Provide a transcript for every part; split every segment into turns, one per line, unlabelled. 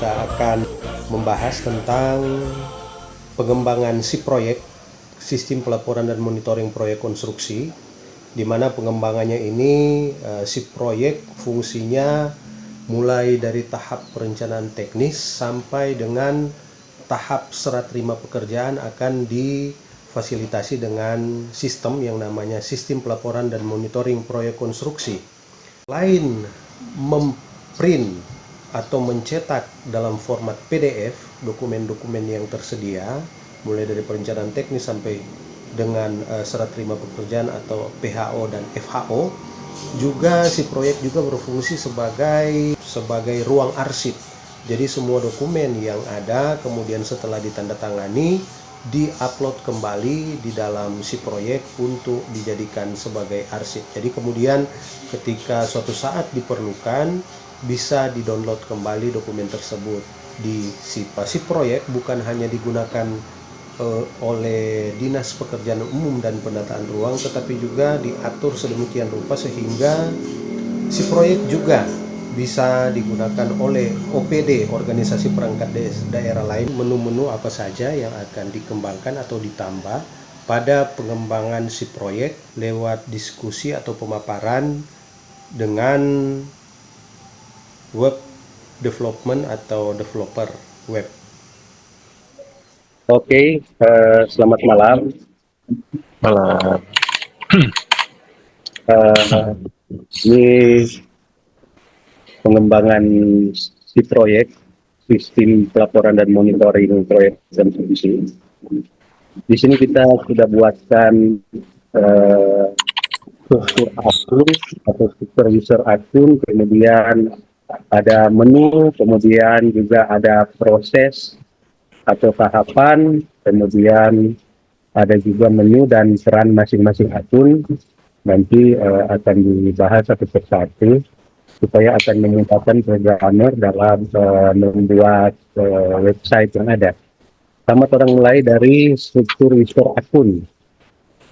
kita akan membahas tentang pengembangan SIP proyek, sistem pelaporan dan monitoring proyek konstruksi, di mana pengembangannya ini SIP proyek fungsinya mulai dari tahap perencanaan teknis sampai dengan tahap serah terima pekerjaan akan difasilitasi dengan sistem yang namanya sistem pelaporan dan monitoring proyek konstruksi. Selain memprint atau mencetak dalam format PDF dokumen-dokumen yang tersedia, mulai dari perencanaan teknis sampai dengan serah terima pekerjaan atau PHO dan FHO, juga si proyek juga berfungsi sebagai ruang arsip. Jadi semua dokumen yang ada kemudian setelah ditandatangani di-upload kembali di dalam si proyek untuk dijadikan sebagai arsip. Jadi kemudian ketika suatu saat diperlukan bisa di-download kembali dokumen tersebut di si proyek. Bukan hanya digunakan oleh Dinas Pekerjaan Umum dan Penataan Ruang, tetapi juga diatur sedemikian rupa sehingga si proyek juga bisa digunakan oleh OPD, organisasi perangkat daerah lain. Menu-menu apa saja yang akan dikembangkan atau ditambah pada pengembangan si proyek lewat diskusi atau pemaparan dengan web development atau developer web.
Oke, selamat malam.
Malam.
Ini pengembangan si proyek sistem pelaporan dan monitoring proyek konstruksi. Di sini kita sudah buatkan struktur akun atau struktur user akun, kemudian ada menu, kemudian juga ada proses atau tahapan, kemudian ada juga menu dan peran masing-masing akun. Nanti akan dibahas satu persatu supaya akan memudahkan programmer dalam membuat website yang ada. Pertama orang mulai dari struktur user akun.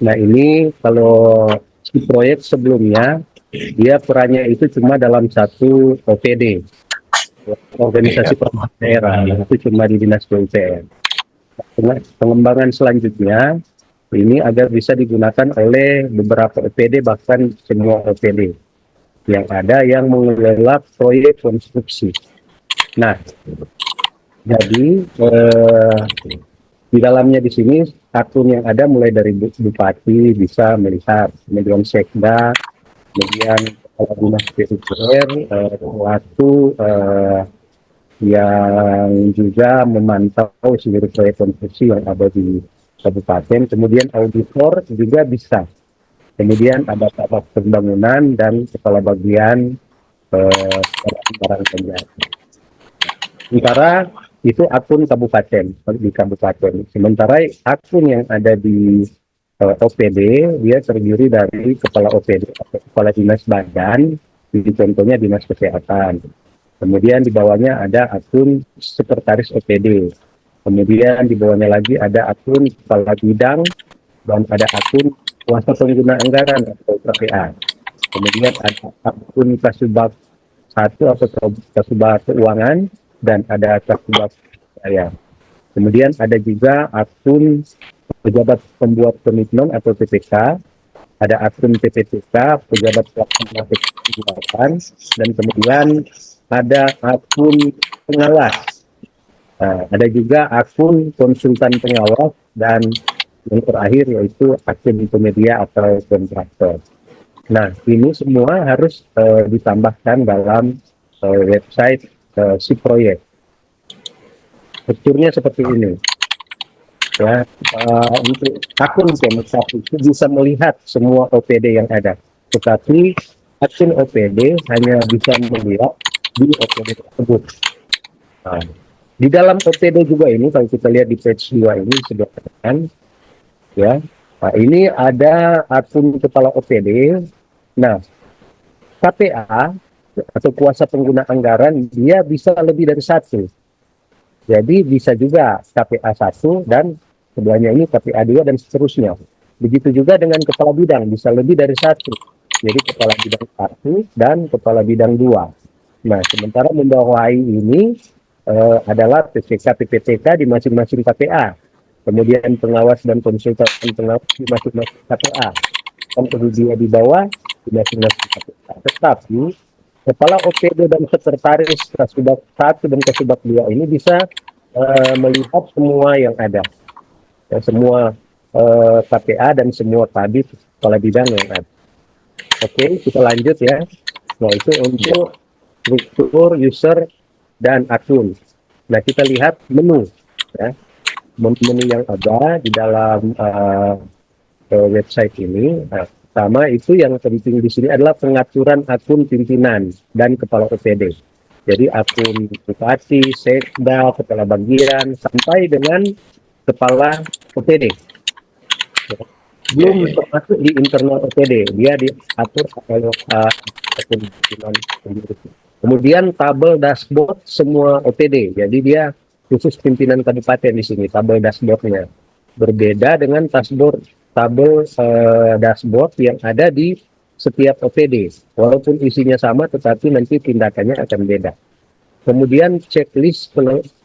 Nah ini kalau si proyek sebelumnya dia perannya itu cuma dalam satu OPD, organisasi perangkat daerah, itu cuma di Dinas PUPR. Pengembangan selanjutnya ini agar bisa digunakan oleh beberapa OPD, bahkan semua OPD yang ada yang mengelola proyek konstruksi. Nah, jadi di dalamnya di sini akun yang ada mulai dari bupati bisa melihat, kemudian sekda, kemudian kepala dinas PUPR, waktu yang juga memantau seluruh proyek konstruksi yang ada di kabupaten, kemudian auditor juga bisa. Kemudian ada kabak pembangunan dan kepala bagian barang penjara. Sementara itu akun kabupaten di kabupaten. Sementara akun yang ada di OPD dia terdiri dari kepala OPD atau kepala dinas badan, jadi contohnya dinas kesehatan. Kemudian di bawahnya ada akun sekretaris OPD. Kemudian di bawahnya lagi ada akun kepala bidang dan ada akun kuasa pengguna anggaran atau KPA. Kemudian ada akun kasubag 1 atau kasubag keuangan dan ada kasubag saya. Kemudian ada juga akun pejabat pembuat komitmen atau PPK, ada akun PPTK, pejabat pelaksana kegiatan, dan kemudian ada akun pengawas. Ada juga akun konsultan pengawas, dan yang terakhir yaitu akun pemedia atau kontraktor. Nah, ini semua harus ditambahkan dalam website si proyek. Strukturnya seperti ini. Ya, untuk akun satu itu bisa melihat semua OPD yang ada, tetapi akun OPD hanya bisa melihat di OPD tersebut. Nah, di dalam OPD juga ini kalau kita lihat di page 2 ini sederhana, ya. Nah, ini ada akun kepala OPD. Nah, KPA atau kuasa pengguna anggaran dia bisa lebih dari satu. Jadi bisa juga KPA 1 dan sebelahnya ini KPA 2 dan seterusnya. Begitu juga dengan kepala bidang, bisa lebih dari satu. Jadi kepala bidang 1 dan kepala bidang 2. Nah, sementara membawahi ini adalah PPK PPTK di masing-masing KPA, kemudian pengawas dan konsultan pengawas di masing-masing KPA, dan kemudian di bawah di masing-masing KPA. Tetapi kepala OPD dan sekretaris Kasubag 1 dan Kasubag 2 ini bisa melihat semua yang ada, ya, semua KPA dan semua kabit kepala bidang yang ada. Oke, kita lanjut ya. Nah, itu untuk struktur, user, dan akun. Nah, kita lihat menu, ya. Menu yang ada di dalam website ini. Nah, pertama itu yang penting di sini adalah pengaturan akun pimpinan dan kepala OPD. Jadi akun bupati, sekda, kepala bagian, sampai dengan kepala OPD. Belum termasuk di internal OPD, dia diatur oleh akun pimpinan sendiri. Kemudian tabel dashboard semua OPD, jadi dia khusus pimpinan kabupaten di sini tabel dashboardnya. Berbeda dengan tabel dashboard yang ada di setiap OPD, walaupun isinya sama tetapi nanti tindakannya akan beda. Kemudian checklist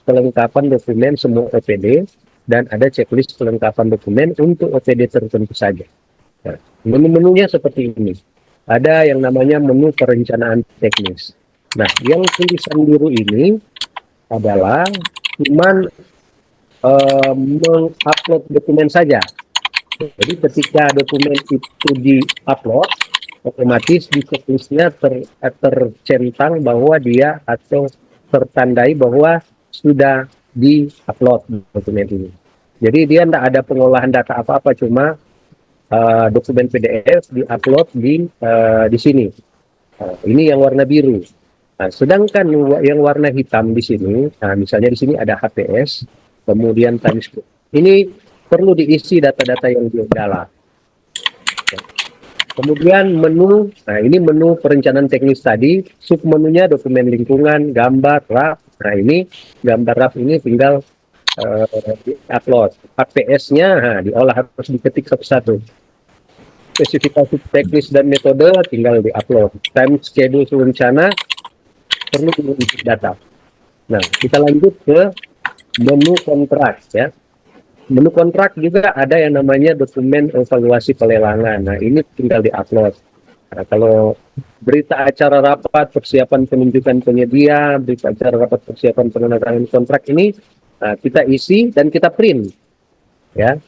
kelengkapan dokumen semua OPD, dan ada checklist kelengkapan dokumen untuk OPD tertentu saja. Nah, menu-menunya seperti ini. Ada yang namanya menu perencanaan teknis. Nah, yang tulisan biru ini adalah cuman mengupload dokumen saja. Jadi ketika dokumen itu di-upload, otomatis di checklistnya tercentang bahwa dia atau tertandai bahwa sudah di-upload dokumen ini. Jadi dia tidak ada pengolahan data apa-apa, cuma dokumen PDF di-upload di sini. Ini yang warna biru. Nah, sedangkan yang warna hitam di sini, nah, misalnya di sini ada HPS, kemudian timescode. Ini perlu diisi data-data yang di dalam. Kemudian menu, nah ini menu perencanaan teknis tadi, submenunya dokumen lingkungan, gambar, RAF. Nah ini gambar RAF ini tinggal di-upload. HPS-nya nah, diolah, harus diketik satu-satu. Spesifikasi teknis dan metode tinggal di-upload. Time schedule rencana perlu diisi data. Nah, kita lanjut ke menu kontrak ya. Menu kontrak juga ada yang namanya dokumen evaluasi pelelangan. Nah, ini tinggal di-upload. Nah, kalau berita acara rapat persiapan penunjukan penyedia, berita acara rapat persiapan penandatanganan kontrak ini kita isi dan kita print. Ya.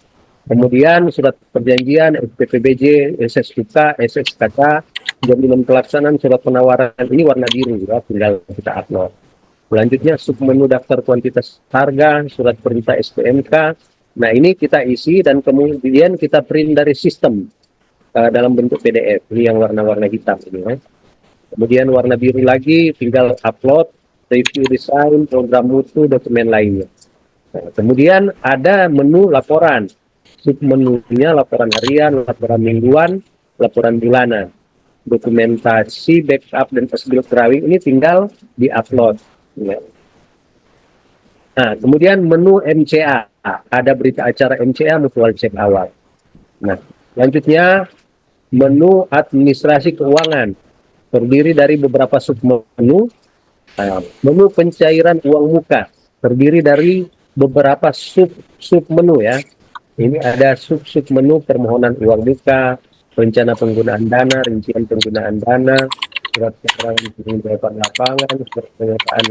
Kemudian surat perjanjian, SPPBJ, SSUK, SSKK, jaminan pelaksanaan surat penawaran ini warna biru ya, tinggal kita upload. Selanjutnya submenu daftar kuantitas harga, surat perintah SPMK. Nah, ini kita isi dan kemudian kita print dari sistem dalam bentuk PDF. Ini yang warna-warna hitam ini ya. Kemudian warna biru lagi tinggal upload, review desain, program mutu, dokumen lainnya. Nah, kemudian ada menu laporan. Submenunya laporan harian, laporan mingguan, laporan bulanan. Dokumentasi, backup, dan hasil drawing ini tinggal di-upload. Ya. Nah, kemudian menu MCA. Ada berita acara MCA, mutual cek awal. Nah, selanjutnya menu administrasi keuangan. Terdiri dari beberapa submenu. Menu pencairan uang muka. Terdiri dari beberapa submenu ya. Ini ada sub-menu permohonan uang muka, rencana penggunaan dana, rincian penggunaan dana, surat keterangan penunjukan lapangan, surat pernyataan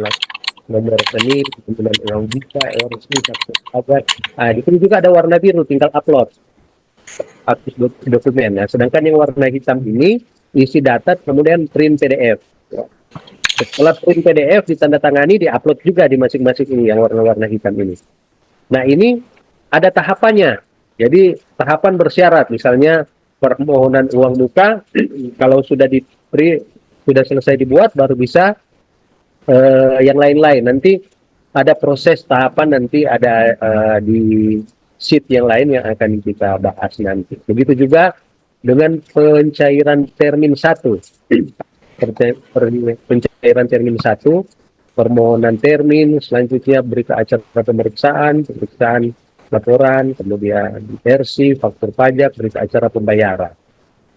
nomor rekening, penggunaan uang muka, resmi, saksi sahabat. Nah, di sini juga ada warna biru, tinggal upload aktif dokumen. Nah, sedangkan yang warna hitam ini isi data, kemudian print PDF. Setelah print PDF ditandatangani, diupload juga di masing-masing ini yang warna-warna hitam ini. Nah, ini ada tahapannya. Jadi tahapan bersyarat, misalnya permohonan uang muka kalau sudah sudah selesai dibuat baru bisa yang lain-lain. Nanti ada proses tahapan, nanti ada di sheet yang lain yang akan kita bahas nanti. Begitu juga dengan pencairan termin 1. Pencairan termin 1, permohonan termin, selanjutnya berita acara pemeriksaan laporan, kemudian versi, faktur pajak, berita acara pembayaran.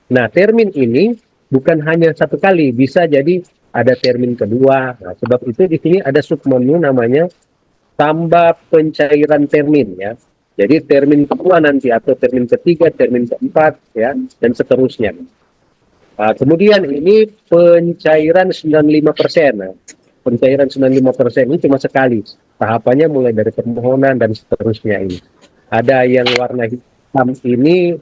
Nah, termin ini bukan hanya satu kali, bisa jadi ada termin kedua. Nah, sebab itu di sini ada submenu namanya tambah pencairan termin ya. Jadi termin kedua nanti atau termin ketiga, termin keempat ya, dan seterusnya. Kemudian ini pencairan 95%. Nah, pencairan 95% ini cuma sekali. Tahapannya mulai dari permohonan dan seterusnya ini. Ada yang warna hitam ini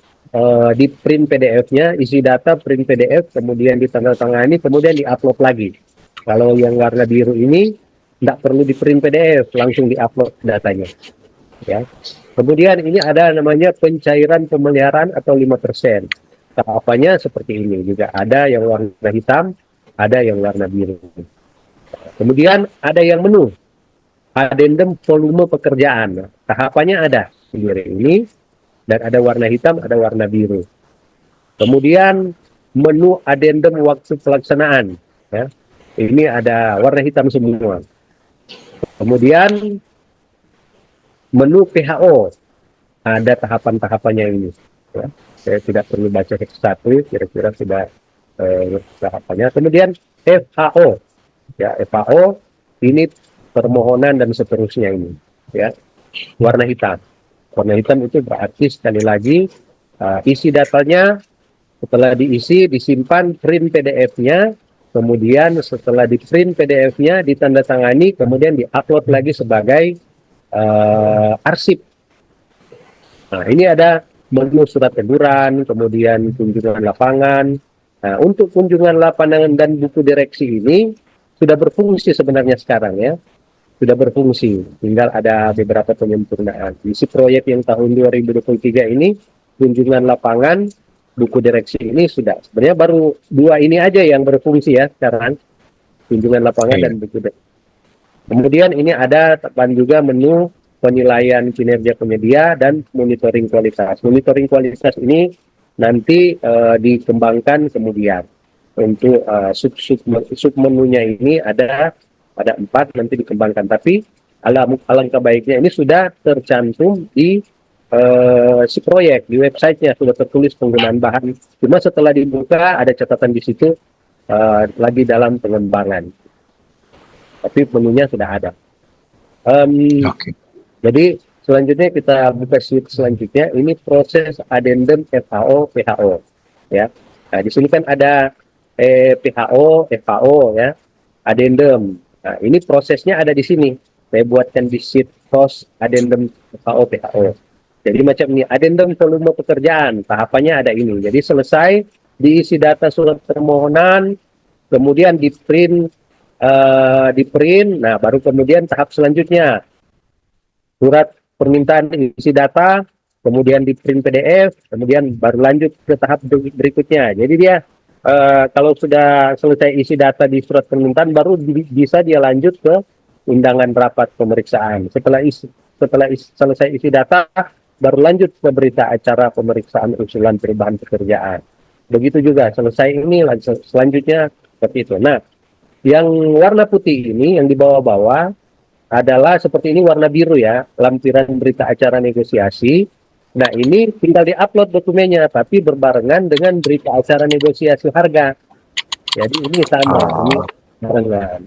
di print PDF-nya, isi data print PDF, kemudian ditandatangani, kemudian diupload lagi. Kalau yang warna biru ini tidak perlu di print PDF, langsung diupload datanya. Ya. Kemudian ini ada namanya pencairan pemeliharaan atau 5%. Tahapannya seperti ini juga. Ada yang warna hitam, ada yang warna biru. Kemudian ada yang menu, addendum volume pekerjaan. Tahapannya ada sendiri ini, dan ada warna hitam, ada warna biru. Kemudian menu addendum waktu pelaksanaan. Ya. Ini ada warna hitam semua. Kemudian menu PHO, ada tahapan-tahapannya ini. Ya. Saya tidak perlu baca satu, kira-kira sudah tahapannya. Kemudian FHO, ya FHO ini permohonan dan seterusnya ini. Ya, warna hitam. Warna hitam itu berarti sekali lagi isi datanya setelah diisi disimpan print PDF-nya, kemudian setelah di print PDF-nya ditandatangani, kemudian diupload lagi sebagai arsip. Nah, ini ada menu surat teguran, kemudian kunjungan lapangan. Nah, untuk kunjungan lapangan dan buku direksi ini sudah berfungsi sebenarnya sekarang ya. Sudah berfungsi, tinggal ada beberapa penyempurnaan. Isi proyek yang tahun 2023 ini, kunjungan lapangan, buku direksi ini sudah. Sebenarnya baru dua ini aja yang berfungsi ya sekarang, kunjungan lapangan dan buku direksi. Kemudian ini ada juga menu penilaian kinerja penyedia dan monitoring kualitas. Monitoring kualitas ini nanti dikembangkan kemudian. Untuk sub menunya ini ada 4 nanti dikembangkan. Tapi alangkah baiknya ini sudah tercantum di si proyek, di websitenya sudah tertulis penggunaan bahan. Cuma setelah dibuka ada catatan di situ lagi dalam pengembangan. Tapi menunya sudah ada. Jadi selanjutnya kita buka sheet selanjutnya. Ini proses addendum FHO PHO ya. Nah, di sini kan ada PHO FHO ya, addendum. Nah, ini prosesnya ada di sini. Saya buatkan di sheet pros addendum FHO PHO. Jadi macam ini, addendum volume pekerjaan. Tahapannya ada ini. Jadi selesai diisi data surat permohonan, kemudian di print, nah baru kemudian tahap selanjutnya surat permintaan isi data, kemudian di print PDF, kemudian baru lanjut ke tahap berikutnya. Jadi dia kalau sudah selesai isi data di surat permintaan, baru bisa dia lanjut ke undangan rapat pemeriksaan. Setelah selesai isi data, baru lanjut ke berita acara pemeriksaan usulan perubahan pekerjaan. Begitu juga selesai ini, selanjutnya seperti itu. Nah, yang warna putih ini yang di bawah-bawah adalah seperti ini, warna biru ya, lampiran berita acara negosiasi. Nah, ini tinggal diupload dokumennya, tapi berbarengan dengan berita acara negosiasi harga. Jadi ini sama, ini barengan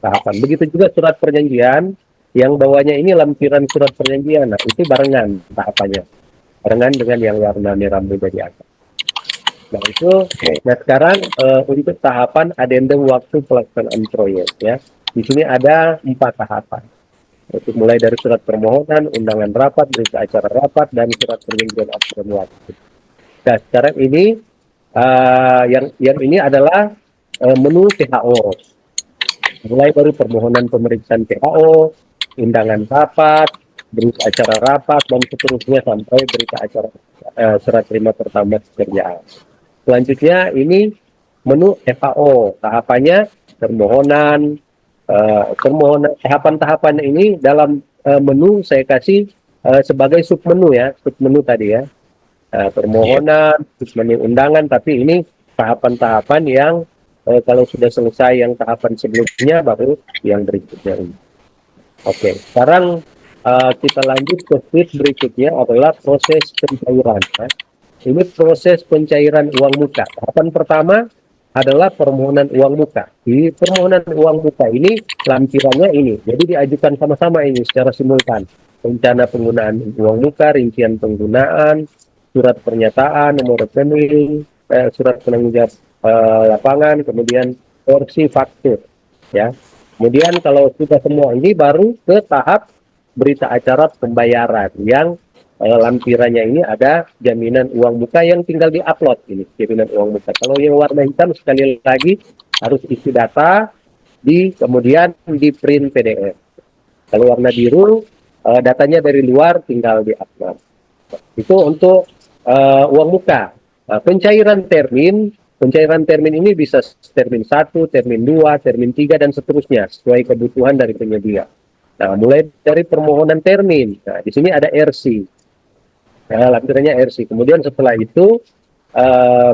tahapan. Begitu juga surat perjanjian, yang bawahnya ini lampiran surat perjanjian. Nah, itu barengan tahapannya, barengan dengan yang warna merah muda di atas. Nah, itu. Nah, sekarang untuk tahapan addendum waktu pelaksanaan proyek ya. Di sini ada 4 tahapan. Itu mulai dari surat permohonan, undangan rapat, berita acara rapat, dan surat perjanjian aturan waktu. Nah, sekarang ini yang ini adalah menu PHO. Mulai baru permohonan pemeriksaan PHO, undangan rapat, berita acara rapat, dan seterusnya sampai berita acara serah terima pertama pekerjaan. Selanjutnya ini menu FHO. Tahapannya permohonan, tahapan-tahapan ini dalam menu saya kasih sebagai submenu ya, submenu tadi ya, permohonan, submenu undangan, tapi ini tahapan-tahapan yang kalau sudah selesai yang tahapan sebelumnya baru yang berikutnya ini. Oke, sekarang kita lanjut ke sheet berikutnya adalah proses pencairan ya. Ini proses pencairan uang muka. Tahapan pertama adalah permohonan uang muka. Di permohonan uang muka ini lampirannya ini, jadi diajukan sama-sama ini secara simultan. Rencana penggunaan uang muka, rincian penggunaan, surat pernyataan, nomor rekening, surat penanggung jawab lapangan, kemudian porsi faktur, ya. Kemudian kalau sudah semua ini baru ke tahap berita acara pembayaran yang lampirannya ini ada jaminan uang muka yang tinggal diupload ini jaminan uang muka. Kalau yang warna hitam sekali lagi harus isi data kemudian di print PDF. Kalau warna biru datanya dari luar tinggal diupload. Itu untuk uang muka. Pencairan termin ini bisa termin 1, termin 2, termin 3 dan seterusnya sesuai kebutuhan dari penyedia. Nah, mulai dari permohonan termin. Nah, di sini ada RC. Lampirannya RC. Kemudian setelah itu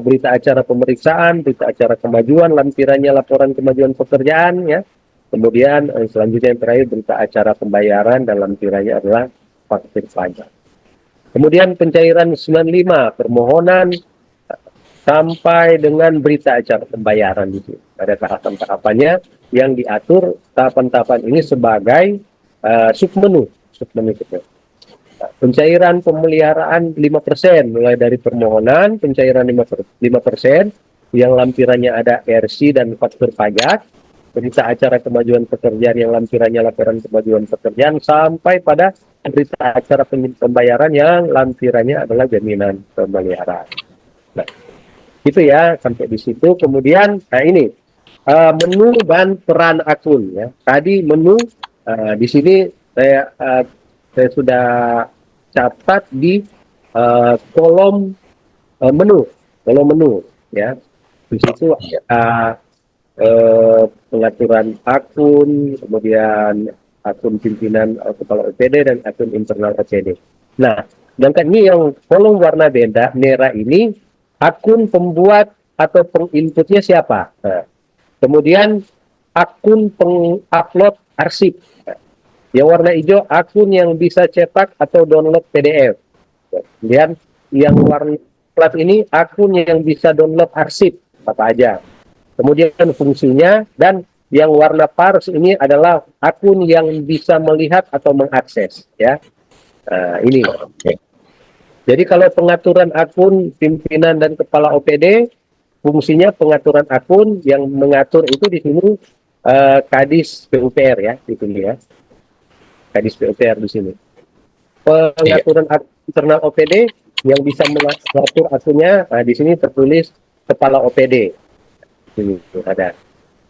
berita acara pemeriksaan, berita acara kemajuan, lampirannya laporan kemajuan pekerjaan, ya. Kemudian selanjutnya yang terakhir berita acara pembayaran dan lampirannya adalah faktur pajak. Kemudian pencairan 95 permohonan sampai dengan berita acara pembayaran itu. Ada tahapan-tahapannya yang diatur tahapan-tahapan ini sebagai submenu itu. Pencairan pemeliharaan 5%, mulai dari permohonan pencairan 5%, yang lampirannya ada RC dan faktur pajak, berita acara kemajuan pekerjaan yang lampirannya laporan kemajuan pekerjaan, sampai pada berita acara pembayaran yang lampirannya adalah jaminan pemeliharaan. Nah, itu ya sampai di situ. Kemudian, nah ini menu dan peran akun, ya. Tadi menu di sini saya sudah catat di kolom menu, ya. Di situ pengaturan akun, kemudian akun pimpinan kepala OPD dan akun internal OPD. Nah, sedangkan ini yang kolom warna merah ini akun pembuat atau penginputnya siapa. Nah, kemudian akun pengupload arsip. Yang warna hijau akun yang bisa cetak atau download PDF. Kemudian yang warna plat ini akun yang bisa download arsip apa aja. Kemudian fungsinya, dan yang warna pars ini adalah akun yang bisa melihat atau mengakses, ya. Ini. Jadi kalau pengaturan akun pimpinan dan kepala OPD, fungsinya pengaturan akun yang mengatur itu di sini Kadis PUPR, ya, di sini, ya. Kadis PUPR di sini. Pengaturan akun internal OPD yang bisa mengatur akunnya, di sini tertulis kepala OPD. Ini ada.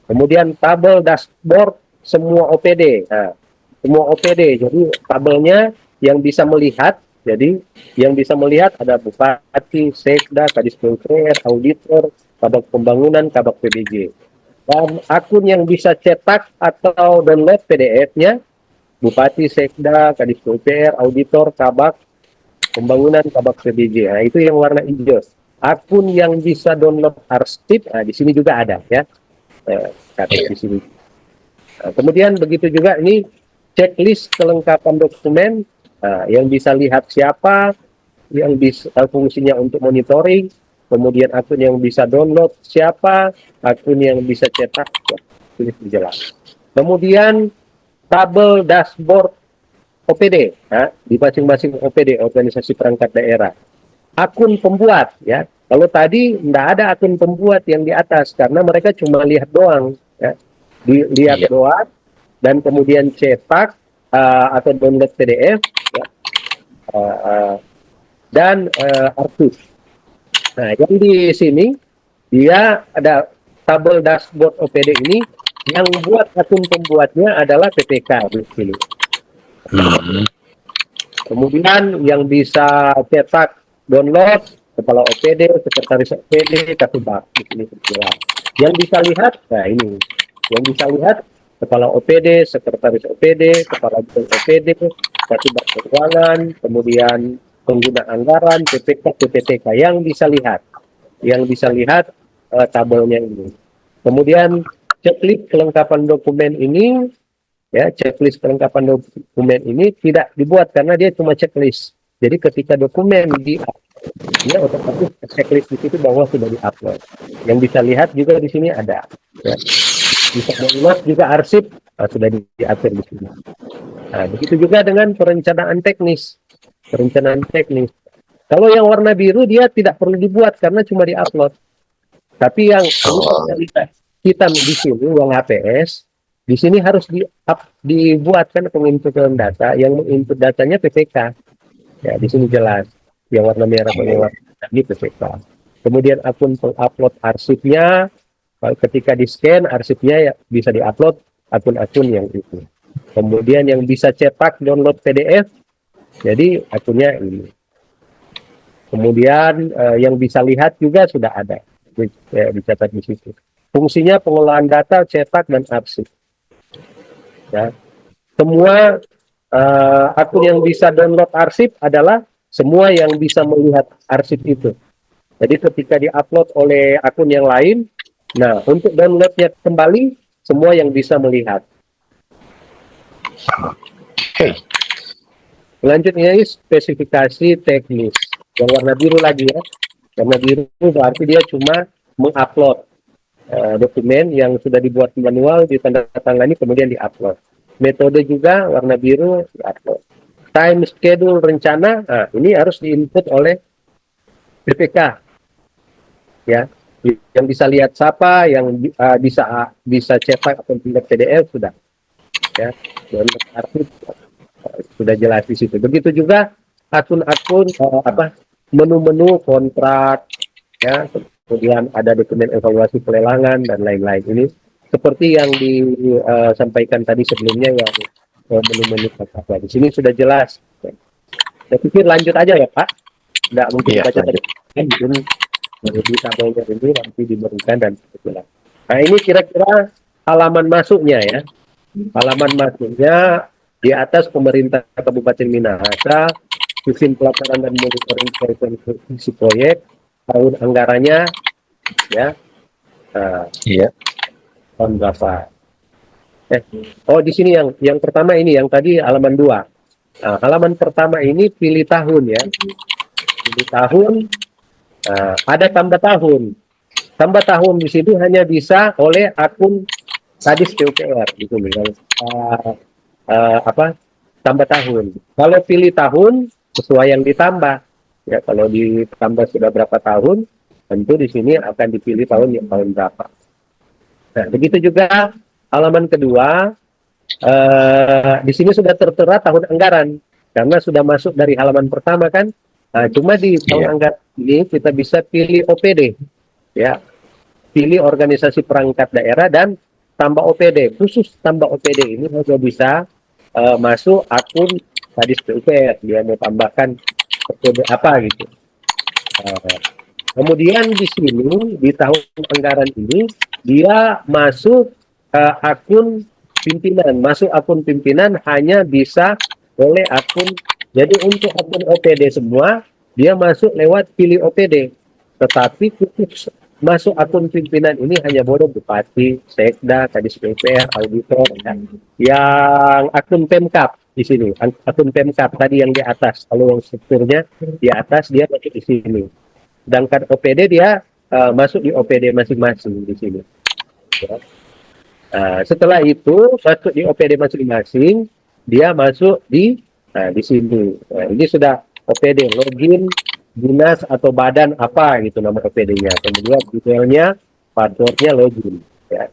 Kemudian tabel dashboard semua OPD. Nah, semua OPD. Jadi tabelnya yang bisa melihat. Jadi yang bisa melihat ada Bupati, Sekda, Kadis PUPR, Auditor, Kabak Pembangunan, Kabak PBJ. Dan akun yang bisa cetak atau download PDF-nya Bupati, Sekda, Kadis PUPR, Auditor, Kabak Pembangunan, Kabak PBJ. Nah, itu yang warna hijau. Akun yang bisa download arsip, di sini juga ada, ya. Di sini. Nah, kemudian begitu juga ini checklist kelengkapan dokumen, yang bisa lihat siapa, yang bisa fungsinya untuk monitoring, kemudian akun yang bisa download siapa, akun yang bisa cetak, ini jelas. Kemudian tabel dashboard OPD, di masing-masing OPD, organisasi perangkat daerah. Akun pembuat, ya. Kalau tadi tidak ada akun pembuat yang di atas karena mereka cuma lihat doang, ya. Lihat doang dan kemudian cetak atau download PDF, ya. Dan artus. Nah, yang di sini dia ada tabel dashboard OPD ini, yang buat akun pembuatnya adalah PPK di sini. Kemudian yang bisa cetak download kepala OPD, sekretaris OPD, Kasubag di sini jelas. Yang bisa lihat, nah ini, yang bisa lihat kepala OPD, sekretaris OPD, kepala OPD, Kasubag keuangan, kemudian pengguna anggaran, PPK, PPTK yang bisa lihat tabelnya ini. Kemudian checklist kelengkapan dokumen ini, ya, checklist kelengkapan dokumen ini tidak dibuat karena dia cuma checklist. Jadi ketika dokumen dia otomatis checklist di situ bahwa sudah diupload. Yang bisa lihat juga di sini ada, ya. Bisa download juga arsip, sudah diatur di sini. Nah, begitu juga dengan perencanaan teknis. Perencanaan teknis. Kalau yang warna biru dia tidak perlu dibuat karena cuma diupload. Tapi yang hitam di sini yang HPS di sini harus dibuatkan penginputan data yang menginput datanya PPK. Ya, di sini jelas. Yang warna merah yang warna ini PPK. Kemudian akun pengupload arsipnya, ketika di scan arsipnya ya bisa diupload akun-akun yang itu. Kemudian yang bisa cetak download PDF, jadi akunnya ini. Kemudian yang bisa lihat juga sudah ada, dicatat di situ. Fungsinya pengolahan data, cetak dan arsip. Ya. Semua akun yang bisa download arsip adalah semua yang bisa melihat arsip itu. Jadi ketika diupload oleh akun yang lain, nah untuk downloadnya kembali semua yang bisa melihat.
Oke.
Selanjutnya ini spesifikasi teknis. Yang warna biru lagi ya. Warna biru berarti dia cuma mengupload dokumen yang sudah dibuat manual, ditandatangani kemudian diupload. Metode juga warna biru diupload. Time schedule rencana, nah, ini harus diinput oleh PPK. Ya, yang bisa lihat siapa, yang bisa cetak atau pindah PDF sudah. Ya, dan arsip sudah jelas di situ. Begitu juga akun-akun menu-menu kontrak, ya, kemudian ada dokumen evaluasi pelelangan dan lain-lain. Ini seperti yang disampaikan tadi sebelumnya yang menu-menu kontrak. Di sini sudah jelas. Saya pikir lanjut aja ya Pak. Tidak mungkin
Iya,
baca tadi. Mungkin di tabelnya ini nanti diberikan dan jelas. Nah ini kira-kira halaman masuknya ya. Halaman masuknya di atas pemerintah Kabupaten Minahasa, sistem pelaporan dan monitoring eksekusi proyek, tahun anggarannya, ya,
iya.
tahun berapa? Oh di sini yang pertama ini, yang tadi halaman 2. Nah, halaman pertama ini pilih tahun ya, pilih tahun, ada tambah tahun. Tambah tahun di sini hanya bisa oleh akun Kadis PUPR gitu loh. Tambah tahun. Kalau pilih tahun sesuai yang ditambah. Ya kalau ditambah sudah berapa tahun, tentu di sini akan dipilih tahun berapa. Nah, begitu juga halaman kedua, di sini sudah tertera tahun anggaran karena sudah masuk dari halaman pertama kan. Nah, cuma di tahun anggaran ini kita bisa pilih OPD, ya, pilih organisasi perangkat daerah dan tambah OPD. Khusus tambah OPD ini hanya bisa masuk akun Kadis PUPR, dia mau tambahkan OPD apa gitu. Kemudian di sini di tahun anggaran ini dia masuk akun pimpinan. Masuk akun pimpinan hanya bisa oleh akun. Jadi untuk akun OPD semua dia masuk lewat pilih OPD. Tetapi khusus masuk akun pimpinan ini hanya boleh bupati, sekda, kadis PUPR, auditor, ya. Yang akun Pemkap di sini, akun Pemkap tadi yang di atas. Kalau yang strukturnya di atas dia masuk di sini. Sedangkan OPD dia masuk di OPD masing-masing di sini. Ya. Setelah itu masuk di OPD masing-masing, dia masuk di sini. Nah, ini sudah OPD login dinas atau badan apa gitu nama OPD-nya. Kemudian detailnya, passwordnya login. Ya,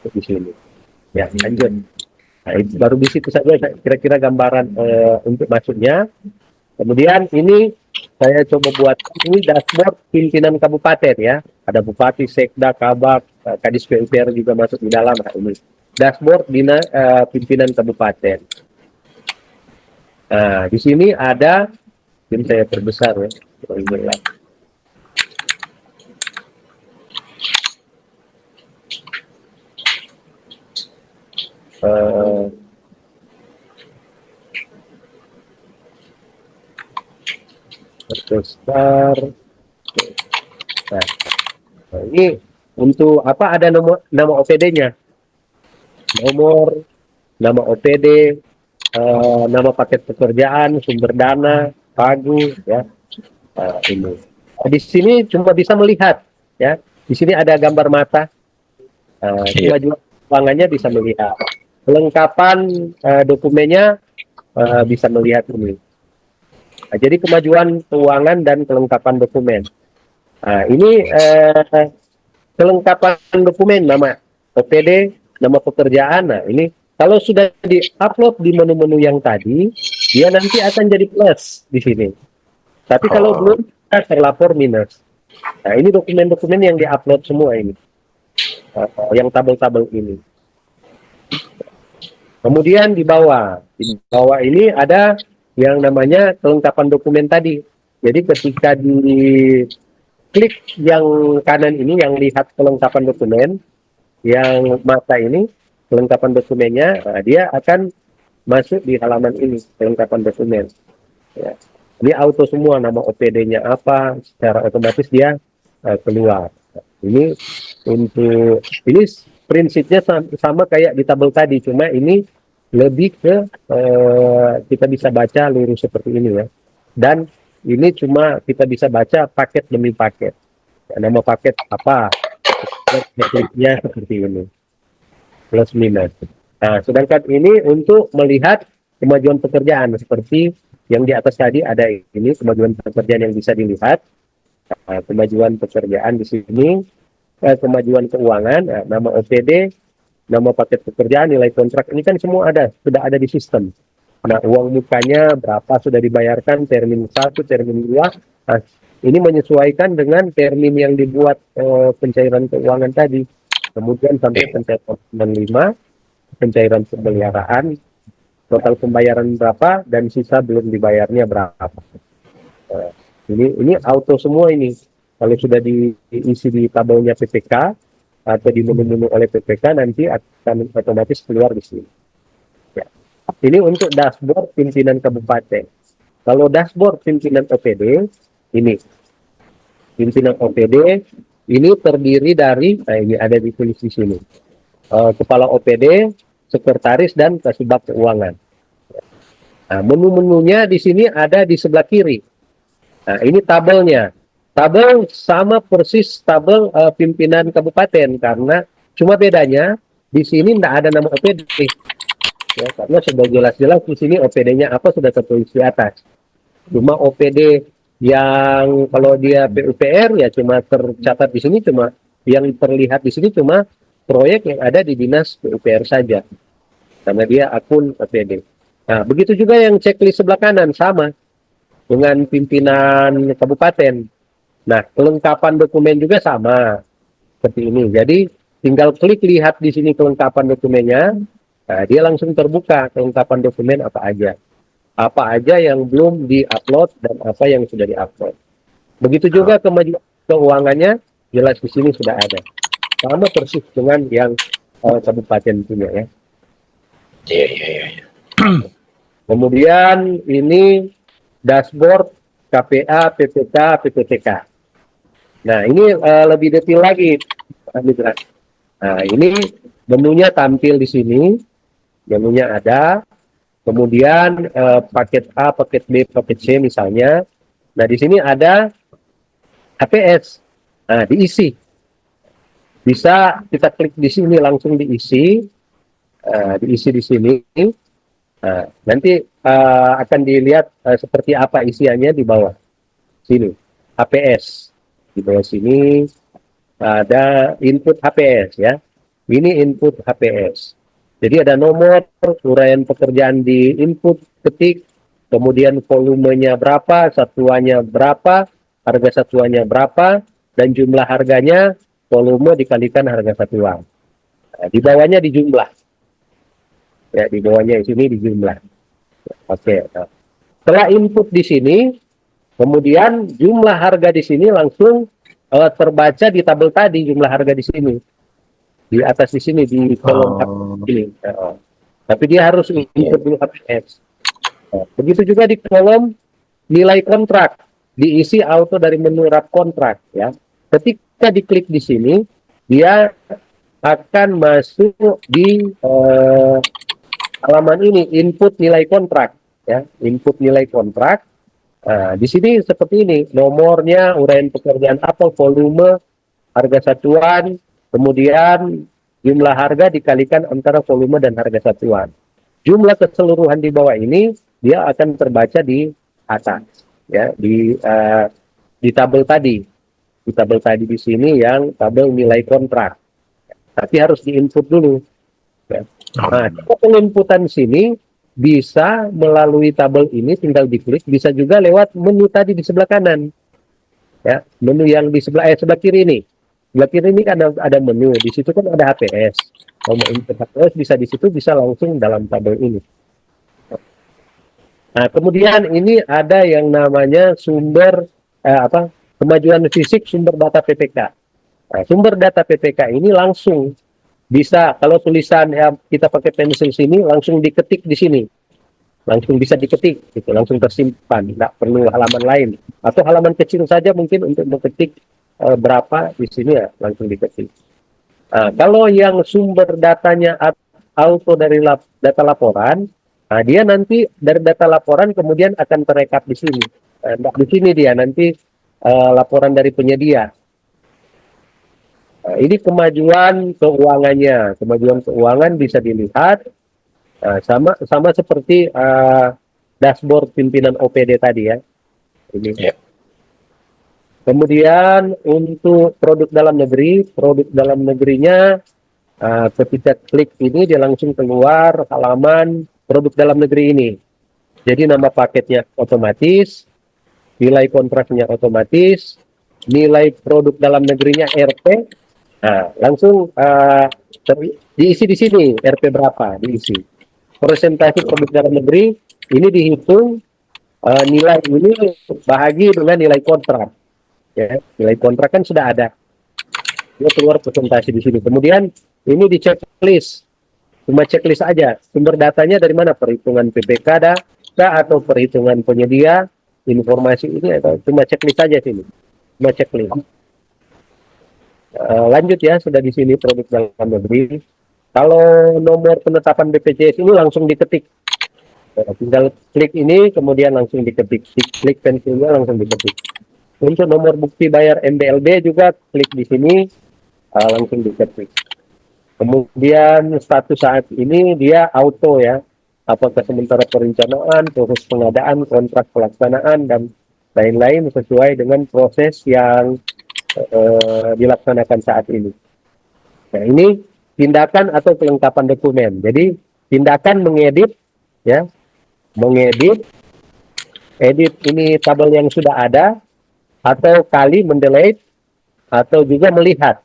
di sini. Ya, lanjut. Nah, baru di situ saja kira-kira gambaran untuk masuknya. Kemudian ini saya coba buat ini dashboard pimpinan kabupaten ya. Ada bupati, sekda, kabak, kadis PUPR juga masuk di dalam. Nah, ini dashboard pimpinan kabupaten. Nah, di sini ada, ini saya perbesar ya. Besar. Nah, ini untuk apa ada nama OPD-nya, nomor, nama OPD, nama paket pekerjaan, sumber dana, pagu, ya. Ini. Di sini cuma bisa melihat, ya. Di sini ada gambar mata.
Iya.
Kemajuan keuangannya bisa melihat. Kelengkapan dokumennya bisa melihat ini. Jadi kemajuan keuangan dan kelengkapan dokumen. Ini kelengkapan dokumen, nama OPD, nama pekerjaan. Nah, ini kalau sudah di-upload di menu-menu yang tadi, dia nanti akan jadi plus di sini. Tapi kalau belum, terlapor minus. Nah, ini dokumen-dokumen yang di-upload semua ini. Yang tabel-tabel ini. Kemudian di bawah ini ada yang namanya kelengkapan dokumen tadi. Jadi ketika di klik yang kanan ini, yang lihat kelengkapan dokumen, yang mata ini, kelengkapan dokumennya, dia akan masuk di halaman ini, kelengkapan dokumen. Ya. Ini auto semua, nama OPD-nya apa, secara otomatis dia keluar. Ini untuk, ini prinsipnya sama kayak di tabel tadi, cuma ini lebih ke kita bisa baca lurus seperti ini ya. Dan ini cuma kita bisa baca paket demi paket. Nama paket apa, kliknya seperti ini, plus minus. Nah, sedangkan ini untuk melihat kemajuan pekerjaan seperti yang di atas tadi ada ini kemajuan pekerjaan yang bisa dilihat. Kemajuan pekerjaan di sini, kemajuan keuangan, nama OPD, nama paket pekerjaan, nilai kontrak, ini kan semua sudah ada di sistem. Nah, uang mukanya berapa sudah dibayarkan, termin 1, termin 2, nah, ini menyesuaikan dengan termin yang dibuat pencairan keuangan tadi. Kemudian sampai pencairan 5, pencairan pemeliharaan, total pembayaran berapa, dan sisa belum dibayarnya berapa. Ini auto semua ini. Kalau sudah diisi di tabelnya PPK atau di menu-menu oleh PPK, nanti akan otomatis keluar di sini. Ya. Ini untuk dashboard pimpinan kabupaten. Kalau dashboard pimpinan OPD, ini pimpinan OPD ini terdiri dari, ini ada ditulis di sini, kepala OPD, sekretaris, dan kasubag keuangan. Nah, menu-menunya di sini ada di sebelah kiri. Nah, ini tabelnya. Tabel sama persis tabel pimpinan kabupaten, karena cuma bedanya di sini tidak ada nama OPD. Ya, karena sudah jelas-jelas di sini OPD-nya apa sudah tertulis di atas. Cuma OPD yang kalau dia PUPR ya cuma tercatat di sini, cuma yang terlihat di sini cuma proyek yang ada di dinas PUPR saja. Karena dia akun OPD. Nah, begitu juga yang checklist sebelah kanan sama dengan pimpinan kabupaten. Nah, kelengkapan dokumen juga sama seperti ini. Jadi tinggal klik lihat di sini kelengkapan dokumennya, nah, dia langsung terbuka kelengkapan dokumen apa aja yang belum diupload dan apa yang sudah diupload. Begitu juga kemajuan keuangannya, jelas di sini sudah ada. Sama persis dengan yang kabupaten punya ya.
Iya.
Kemudian ini dashboard KPA, PPK, PPTK. Nah, ini lebih detail lagi, Mitra. Nah, ini menunya tampil di sini, menunya ada. Kemudian paket A, paket B, paket C misalnya. Nah, di sini ada HPS. Nah, diisi. Bisa kita klik di sini langsung diisi. Diisi di sini. Nanti akan dilihat seperti apa isiannya di bawah sini. HPS. Di bawah sini ada input HPS ya. Ini input HPS. Jadi ada nomor, uraian pekerjaan di input, ketik, kemudian volumenya berapa, satuannya berapa, harga satuannya berapa, dan jumlah harganya, volume dikalikan harga satuan. Nah, di bawahnya dijumlah. Ya, di bawahnya di sini dijumlah. Oke. Nah. Setelah input di sini, kemudian jumlah harga di sini langsung terbaca di tabel tadi, jumlah harga di sini. Di atas di sini di kolom ini. Tapi dia harus input dulu HPS. Begitu juga di kolom nilai kontrak, diisi auto dari menu wrap kontrak ya. Ketika diklik di sini, dia akan masuk di halaman ini, input nilai kontrak ya, input nilai kontrak. Di sini seperti ini, nomornya, uraian pekerjaan apa, volume, harga satuan, kemudian jumlah harga dikalikan antara volume dan harga satuan. Jumlah keseluruhan di bawah ini dia akan terbaca di atas, ya, di tabel tadi. Di tabel tadi di sini yang tabel nilai kontrak. Tapi harus diinput dulu. Ya. Nah, penginputan sini bisa melalui tabel ini, tinggal diklik, bisa juga lewat menu tadi di sebelah kanan. Ya, menu yang di sebelah kiri ini. Sebelah kiri ini kan ada menu, di situ kan ada HPS. Kalau mau input HPS bisa di situ, bisa langsung dalam tabel ini. Nah, kemudian ini ada yang namanya kemajuan fisik sumber data PPK. Nah, sumber data PPK ini langsung bisa, kalau tulisan ya, kita pakai pensil sini, langsung diketik di sini. Langsung bisa diketik, gitu, langsung tersimpan, tidak perlu halaman lain. Atau halaman kecil saja mungkin untuk mengetik berapa di sini ya, langsung diketik. Nah, kalau yang sumber datanya auto dari data laporan, nah dia nanti dari data laporan kemudian akan terekap di sini. Di sini dia nanti laporan dari penyedia. Ini kemajuan keuangannya. Kemajuan keuangan bisa dilihat sama seperti dashboard pimpinan OPD tadi ya. Ini.
Yeah.
Kemudian untuk produk dalam negerinya ketika klik ini dia langsung keluar halaman produk dalam negeri ini. Jadi nama paketnya otomatis, nilai kontraknya otomatis, nilai produk dalam negerinya RP. Nah, langsung diisi di sini RP berapa diisi. Persentase produk dalam negeri ini dihitung, nilai ini bahagi dengan nilai kontrak. Ya, nilai kontrak kan sudah ada. Dia keluar persentase di sini. Kemudian ini di checklist. Cuma checklist aja. Sumber datanya dari mana? Perhitungan PPK atau perhitungan penyedia, informasi ini atau cuma checklist saja sini. Cuma checklist. Lanjut ya, sudah di sini produk dalam negeri. Kalau nomor penetapan BPJS ini langsung diketik. Tinggal klik ini, kemudian langsung diketik. Klik pensilnya langsung diketik. Untuk nomor bukti bayar MBLB juga klik di sini, langsung diketik. Kemudian status saat ini dia auto ya. Apakah sementara perencanaan, proses pengadaan, kontrak pelaksanaan, dan lain-lain sesuai dengan proses yang dilaksanakan saat ini. Nah, ini tindakan atau kelengkapan dokumen. Jadi tindakan mengedit ya, edit ini tabel yang sudah ada, atau kali mendelete, atau juga melihat.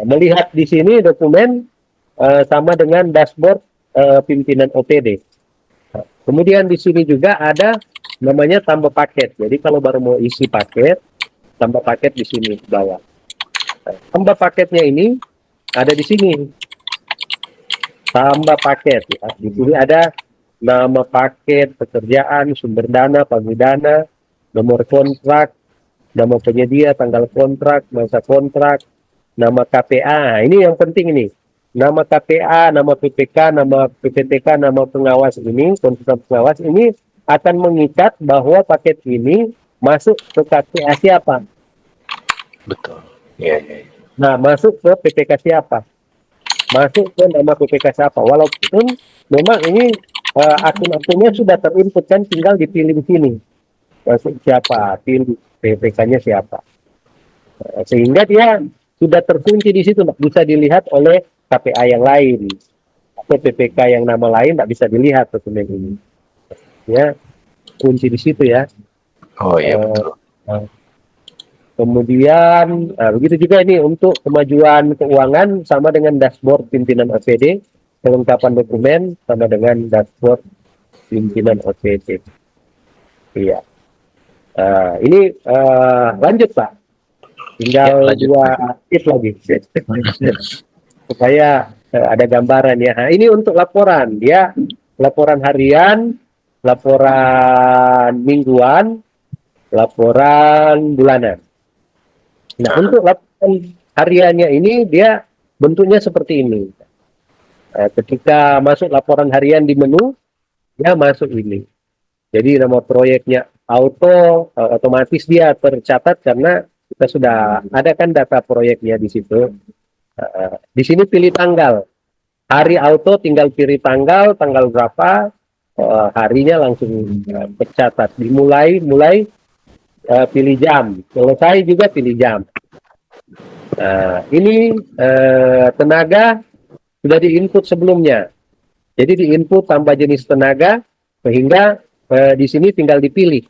Melihat di sini dokumen sama dengan dashboard pimpinan OPD. Kemudian di sini juga ada namanya tambah paket. Jadi kalau baru mau isi paket, tambah paket di sini di bawah. Tambah paketnya ini ada di sini. Tambah paket ya. Di sini ada nama paket, pekerjaan, sumber dana, pagidana, nomor kontrak, nama penyedia, tanggal kontrak, masa kontrak, nama KPA. Ini yang penting ini. Nama KPA, nama PPK, nama PPTK, nama pengawas ini, konsultan pengawas ini akan mengikat bahwa paket ini masuk ke KPA siapa.
Betul. Iya, iya.
Nah, masuk ke PPK siapa. Masuk ke nama PPK siapa. Walaupun memang ini akun-akunnya sudah terinput kan, tinggal dipilih di sini. Masuk siapa, pilih PPK-nya siapa. Sehingga dia sudah terkunci di situ, nggak bisa dilihat oleh KPA yang lain atau PPK yang nama lain, nggak bisa dilihat dokumen ini. Ya, kunci di situ ya.
Oh iya betul.
Kemudian begitu juga ini untuk kemajuan keuangan sama dengan dashboard pimpinan OPD, kelengkapan dokumen sama dengan dashboard pimpinan OPD. Iya. Ini lanjut Pak. Tinggal
lanjut,
dua tips lagi supaya ada gambaran ya. Nah, ini untuk laporan, dia laporan harian, laporan mingguan, laporan bulanan. Nah, untuk laporan hariannya ini dia bentuknya seperti ini. Ketika masuk laporan harian di menu, dia masuk ini. Jadi nama proyeknya auto, otomatis dia tercatat karena kita sudah ada kan data proyeknya di situ. Di sini pilih tanggal, hari auto tinggal pilih tanggal, tanggal berapa, harinya langsung tercatat. Mulai pilih jam, selesai juga pilih jam. Ini tenaga sudah diinput sebelumnya. Jadi diinput tambah jenis tenaga, sehingga di sini tinggal dipilih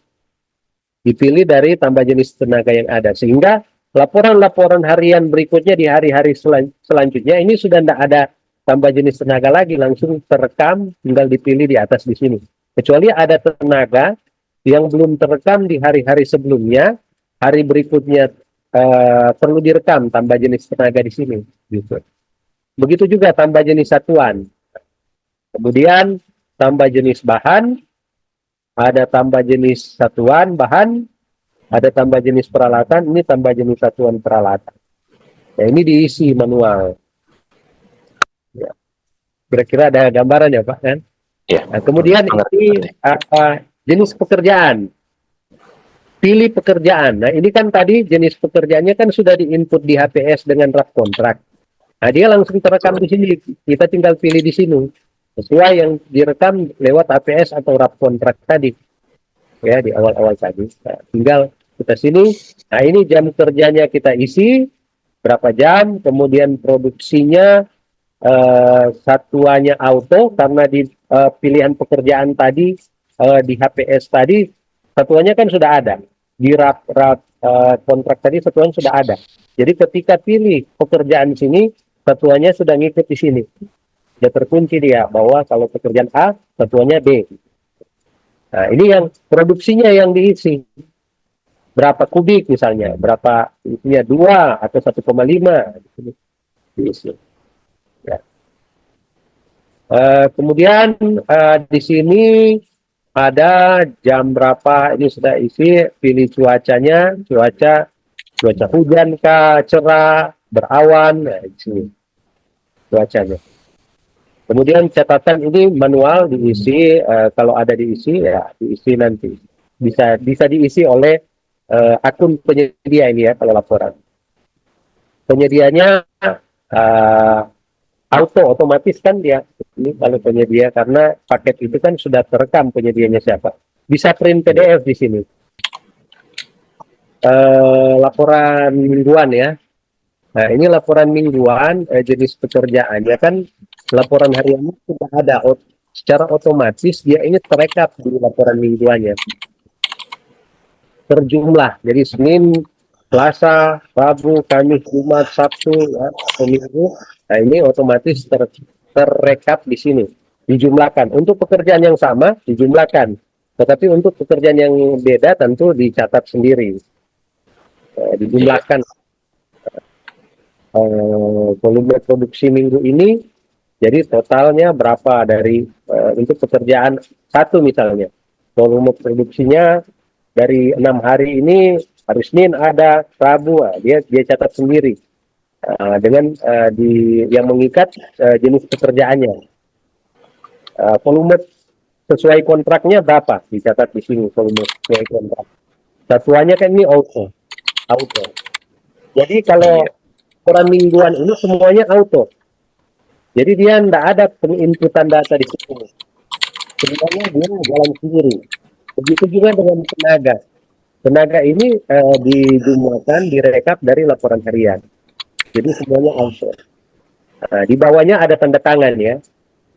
dari tambah jenis tenaga yang ada, sehingga laporan-laporan harian berikutnya di hari-hari selanjutnya ini sudah tidak ada tambah jenis tenaga lagi, langsung terekam, tinggal dipilih di atas di sini. Kecuali ada tenaga yang belum terekam di hari-hari sebelumnya, hari berikutnya perlu direkam tambah jenis tenaga di sini. Gitu. Begitu juga tambah jenis satuan. Kemudian tambah jenis bahan, ada tambah jenis satuan bahan, ada tambah jenis peralatan, ini tambah jenis satuan peralatan. Nah, ini diisi manual. Ya. Kira-kira ada gambaran ya Pak kan?
Ya.
Nah, kemudian ini jenis pekerjaan. Pilih pekerjaan. Nah, ini kan tadi jenis pekerjaannya kan sudah diinput di HPS dengan draft kontrak. Nah, dia langsung terekam di sini. Kita tinggal pilih di sini. Sesuai yang direkam lewat HPS atau draft kontrak tadi. Ya, di awal-awal tadi. Nah, tinggal kita sini. Nah, ini jam kerjanya kita isi. Berapa jam. Kemudian produksinya satuannya auto. Karena di pilihan pekerjaan tadi, di HPS tadi, satuannya kan sudah ada. Di kontrak tadi satuan sudah ada. Jadi ketika pilih pekerjaan sini, satuannya sudah ngikut di sini. Sudah terkunci dia bahwa kalau pekerjaan A, satuannya B. Nah, ini yang produksinya yang diisi. Berapa kubik misalnya, berapa isinya 2 atau 1,5 diisi. Ya. Kemudian di sini ada jam berapa, ini sudah isi, pilih cuacanya, cuaca hujan kah, cerah, berawan, nah di sini cuacanya. Kemudian catatan ini manual diisi, kalau ada diisi ya diisi nanti. Bisa diisi oleh akun penyedia ini ya kalau laporan. Penyedianya otomatis kan dia ini kalau penyedia, karena paket itu kan sudah terekam penyedianya siapa. Bisa print PDF di sini. Laporan mingguan ya. Nah, ini laporan mingguan, jenis pekerjaannya kan laporan harian sudah ada secara otomatis, dia ini terekap di laporan mingguannya. Terjumlah. Jadi Senin, Selasa, Rabu, Kamis, Jumat, Sabtu, ya, atau Minggu. Nah, ini otomatis terrekap di sini. Dijumlahkan. Untuk pekerjaan yang sama, dijumlahkan. Tetapi untuk pekerjaan yang beda, tentu dicatat sendiri. Dijumlahkan. Volume produksi minggu ini, jadi totalnya berapa dari untuk pekerjaan satu misalnya. Volume produksinya dari 6 hari ini, hari Senin ada, Rabu, dia catat sendiri dengan yang mengikat jenis pekerjaannya. Volume sesuai kontraknya berapa dicatat di sini, volume sesuai kontrak. Satuannya kan ini auto. Jadi kalau laporan mingguan ini semuanya auto. Jadi dia tidak ada penginputan data di situ. Sebenarnya dia jalan sendiri. Begitu juga dengan tenaga. Tenaga ini dijumlahkan, direkap dari laporan harian. Jadi semuanya auto. Di bawahnya ada tanda tangan ya.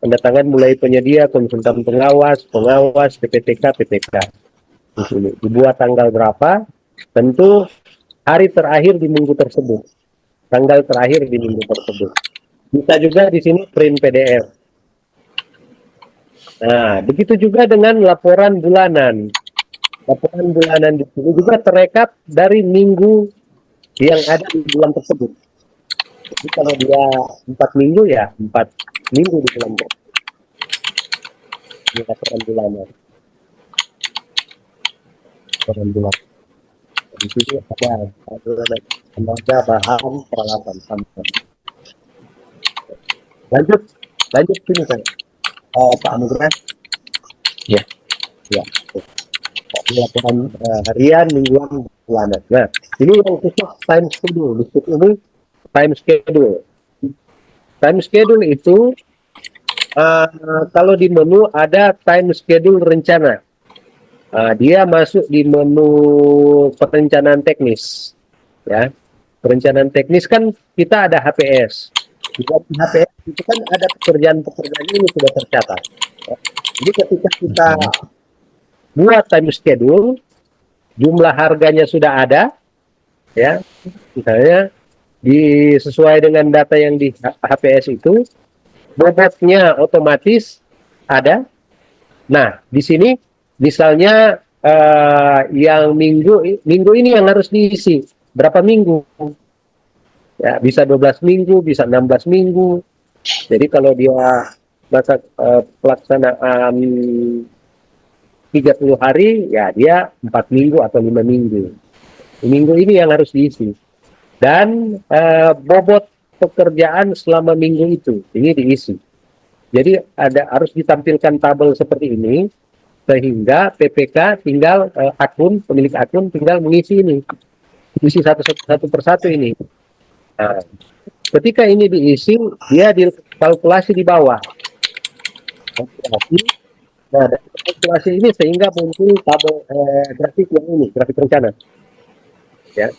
Tanda tangan mulai penyedia, konsultan pengawas, PPTK. Di sini. Dibuat tanggal berapa, tentu hari terakhir di minggu tersebut. Tanggal terakhir di minggu tersebut. Bisa juga di sini print PDF. Nah, begitu juga dengan laporan bulanan. Laporan bulanan di sini juga terekap dari minggu yang ada di bulan tersebut. Jadi kalau dia 4 minggu ya 4 minggu di bulan tersebut. Ini laporan bulanan. Laporan bulanan. Di sini ada tenaga, bahan, peralatan, sampel. Lanjut sini kan, Pak Anugrah.
Ya.
Ya. laporan harian, mingguan, bulanan. Nah, ini yang khusus time schedule. Di situ ini time schedule. Time schedule itu kalau di menu ada time schedule rencana. Dia masuk di menu perencanaan teknis. Ya, perencanaan teknis kan kita ada HPS. Di HPS itu kan ada pekerjaan-pekerjaan ini sudah tercatat. Ya. Jadi ketika kita buat time schedule, jumlah harganya sudah ada, ya, misalnya sesuai dengan data yang di HPS itu, bobotnya otomatis ada. Nah, di sini misalnya yang minggu ini yang harus diisi berapa minggu? Ya, bisa 12 minggu, bisa 16 minggu. Jadi kalau dia masa pelaksanaan 30 hari, ya dia 4 minggu atau 5 minggu. Minggu ini yang harus diisi. Dan bobot pekerjaan selama minggu itu, ini diisi. Jadi harus ditampilkan tabel seperti ini, sehingga PPK tinggal pemilik akun tinggal mengisi ini. Isi satu persatu ini. Nah, ketika ini diisi, dia dikalkulasi di bawah. Nah, dari kalkulasi ini sehingga muncul tabel grafik yang ini, grafik rencana. Ya,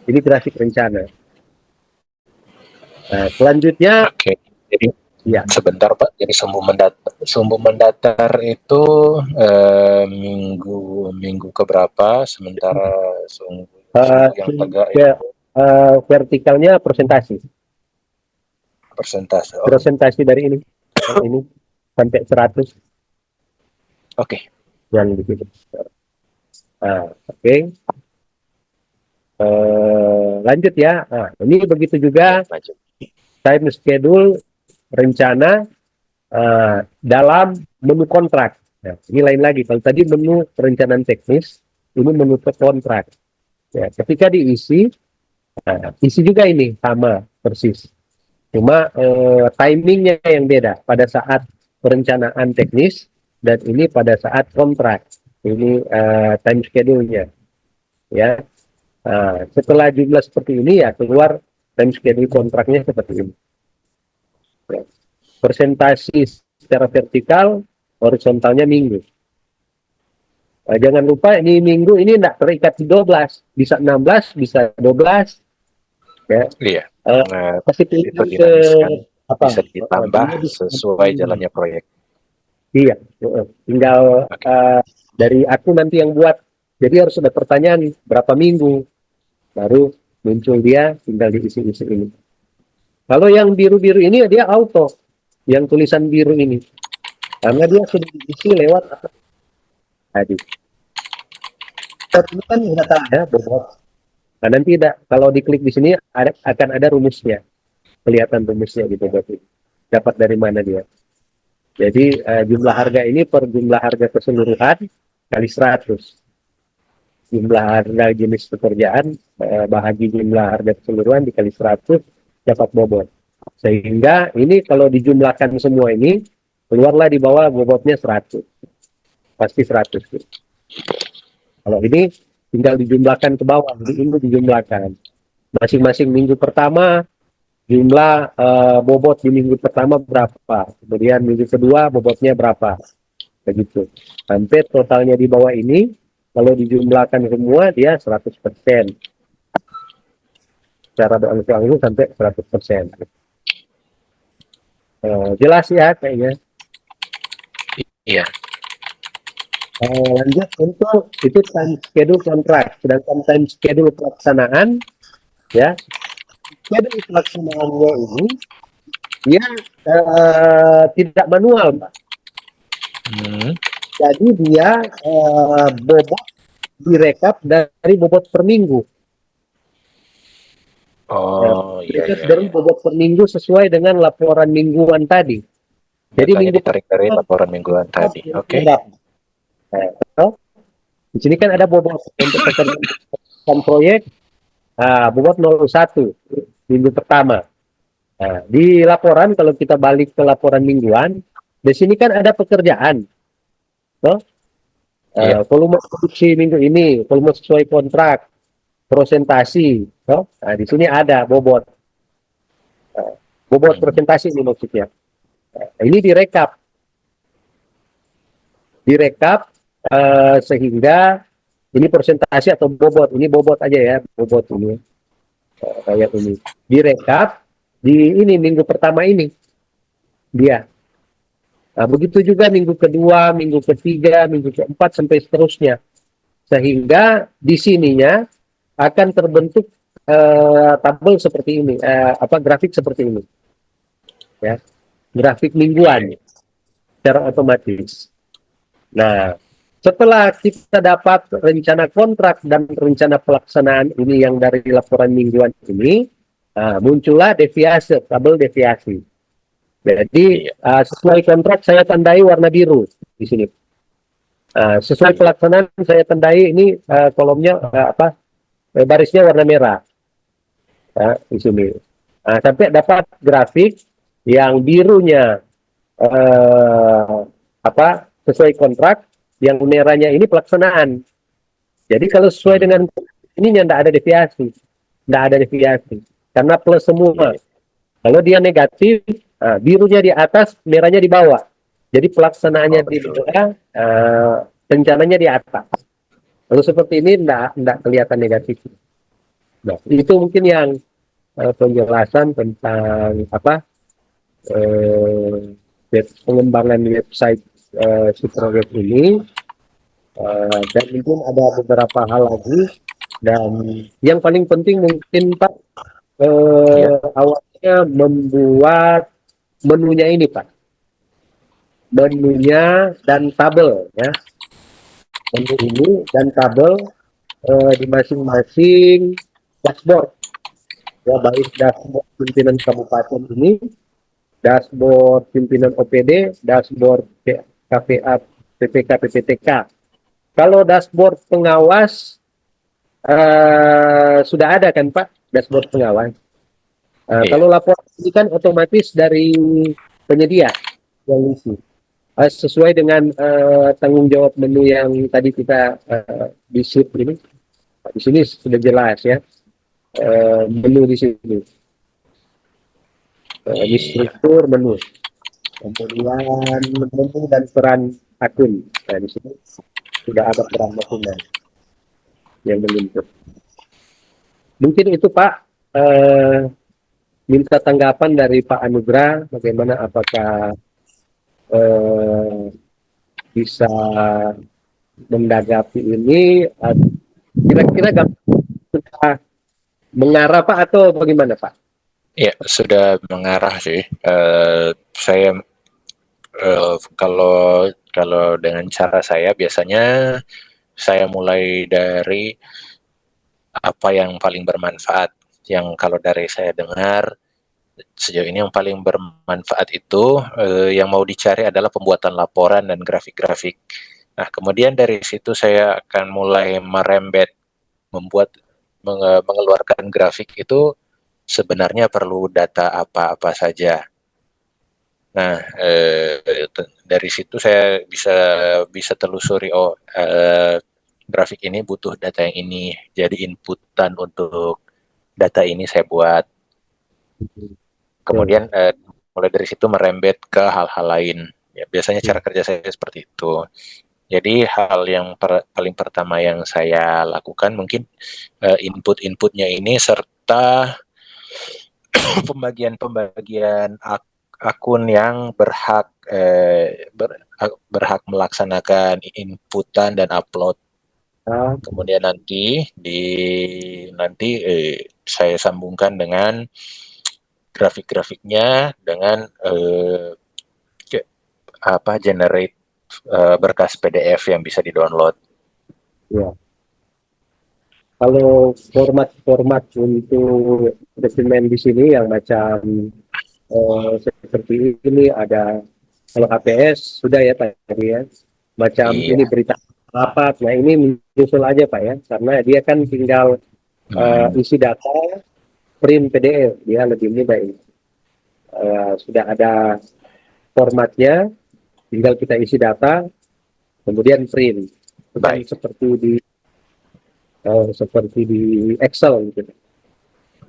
ini grafik rencana. Nah, selanjutnya,
Oke. Jadi
ya,
sebentar Pak. Jadi sumbu mendatar itu minggu keberapa, sementara sumbu yang tegak itu
vertikalnya persentase.
persentase. Oh,
Persentase dari ini sampai 100
oke.
yang di situ. Oke. Lanjut ya. Nah, ini begitu juga
Maju.
time schedule rencana dalam menu kontrak. Nah, ini lain lagi. Kalau tadi menu perencanaan teknis, ini menu kontrak. Ya, ketika diisi, isi juga ini sama persis. Cuma timingnya yang beda pada saat perencanaan teknis dan ini pada saat kontrak. Ini time schedule-nya. Ya. Setelah jumlah seperti ini ya keluar time schedule kontraknya seperti ini. Ya. Persentasi secara vertikal, horizontalnya minggu. Jangan lupa ini minggu ini tidak terikat di 12, bisa 16, bisa 12. Ya.
Iya.
Kasih
Itu
pilihan ke
dinamiskan,
apa?
bisa ditambah sesuai jalannya proyek.
Iya, tinggal dari aku nanti yang buat. Jadi harus ada pertanyaan berapa minggu, baru muncul dia, tinggal diisi-isi ini. Kalau yang biru-biru ini dia auto, yang tulisan biru ini, karena dia sudah diisi lewat apa? Tadi. Ini kan data ya, bobot. Nah, nanti kalau diklik di sini akan ada rumusnya, kelihatan rumusnya di bobot ini. Dapat dari mana dia? Jadi jumlah harga ini per jumlah harga keseluruhan kali 100. Jumlah harga jenis pekerjaan bahagi jumlah harga keseluruhan dikali 100 dapat bobot. Sehingga ini kalau dijumlahkan semua ini keluarlah di bawah bobotnya 100. Pasti 100. Kalau ini tinggal dijumlahkan ke bawah, jadi ini dijumlahkan. Masing-masing minggu pertama jumlah bobot di minggu pertama berapa, kemudian minggu kedua bobotnya berapa, begitu. Sampai totalnya di bawah ini, kalau dijumlahkan semua dia 100%. Cara langsung sampai 100%. Jelas ya kayaknya.
Iya.
Lanjut untuk itu time schedule kontrak, sedangkan time schedule pelaksanaan, ya, schedule pelaksanaannya ini dia tidak manual, Pak. Jadi dia bobot direkap dari bobot per minggu.
Iya.
Dari bobot per minggu sesuai dengan laporan mingguan tadi. Jadi minggu
ditarik dari laporan mingguan tadi. Oke.
Di sini kan ada bobot untuk pekerjaan proyek, bobot 01 minggu pertama. Nah, di laporan kalau kita balik ke laporan mingguan, di sini kan ada pekerjaan,
Iya.
Volume produksi minggu ini, volume sesuai kontrak, presentasi, no? Nah, di sini ada bobot, bobot
Hmm.
presentasi ini maksudnya. Ini direkap sehingga ini presentasi atau bobot, ini bobot aja ya, bobot ini kayak ini direkap di ini minggu pertama ini dia. Nah, begitu juga minggu kedua, minggu ketiga, minggu keempat sampai seterusnya. Sehingga di sininya akan terbentuk tabel seperti ini, grafik seperti ini, ya, grafik
Iya.
mingguan secara otomatis. Nah, setelah kita dapat rencana kontrak dan rencana pelaksanaan ini yang dari laporan mingguan ini, muncullah deviasi, tabel deviasi. Jadi
Iya.
sesuai kontrak saya tandai warna biru di sini. Sesuai
Iya.
pelaksanaan saya tandai ini kolomnya barisnya warna merah, ya, di sini. Sampai dapat grafik yang birunya eh, sesuai kontrak, yang merahnya ini pelaksanaan. Jadi kalau sesuai
Hmm.
dengan ini tidak ada deviasi, karena plus semua.
Iya.
Kalau dia negatif, birunya di atas, merahnya di bawah. Jadi pelaksanaannya
Oh,
di
betul.
bawah, rencananya di atas. Kalau seperti ini tidak kelihatan negatif. Nah, itu mungkin yang penjelasan tentang pengembangan website si proyek ini. Dan mungkin ada beberapa hal lagi. Dan yang paling penting mungkin Pak,
Iya.
awalnya membuat menunya ini Pak, menunya dan tabel ya, menu ini dan tabel di masing-masing dashboard ya, baik dashboard pimpinan kabupaten ini, dashboard pimpinan OPD, dashboard KPA, PPK, PPTK. Kalau dashboard pengawas sudah ada kan Pak, dashboard pengawas.
Iya.
Kalau laporan ini kan otomatis dari penyedia yang isi. Sesuai dengan tanggung jawab menu yang tadi kita di sheet ini. Di sini sudah jelas ya, menu di sini. Ini
Iya.
struktur menu. Kemudian menu dan peran akun. Nah, di sini sudah ada peran akun yang menunjuk. Mungkin itu Pak, minta tanggapan dari Pak Anugrah, bagaimana apakah eh, bisa menanggapi ini, kira-kira sudah mengarah Pak atau bagaimana Pak?
Iya, sudah mengarah sih. Saya kalau kalau dengan cara saya biasanya saya mulai dari apa yang paling bermanfaat. Yang kalau dari saya dengar sejauh ini yang paling bermanfaat itu yang mau dicari adalah pembuatan laporan dan grafik-grafik. Nah, kemudian dari situ saya akan mulai merembet membuat mengeluarkan grafik itu sebenarnya perlu data apa-apa saja. Nah, dari situ saya bisa bisa telusuri, oh, grafik ini butuh data yang ini, jadi inputan untuk data ini saya buat.
Betul.
Kemudian mulai dari situ merembet ke hal-hal lain. Ya, biasanya cara kerja saya seperti itu. Jadi hal yang paling pertama yang saya lakukan mungkin input-inputnya ini serta pembagian akun yang berhak melaksanakan inputan dan upload.
Ah,
Kemudian nanti saya sambungkan dengan grafik-grafiknya dengan generate berkas PDF yang bisa di-download.
ya. Kalau format-format untuk dokumen di sini yang macam seperti ini ada, kalau HPS sudah ya Pak ya, macam
Iya.
ini berita rapat. Nah ini menyusul aja Pak ya, karena dia kan tinggal isi data, print PDF, dia lebih mudah ini. Sudah ada formatnya, tinggal kita isi data, kemudian print. bukan
Baik.
seperti di Excel gitu,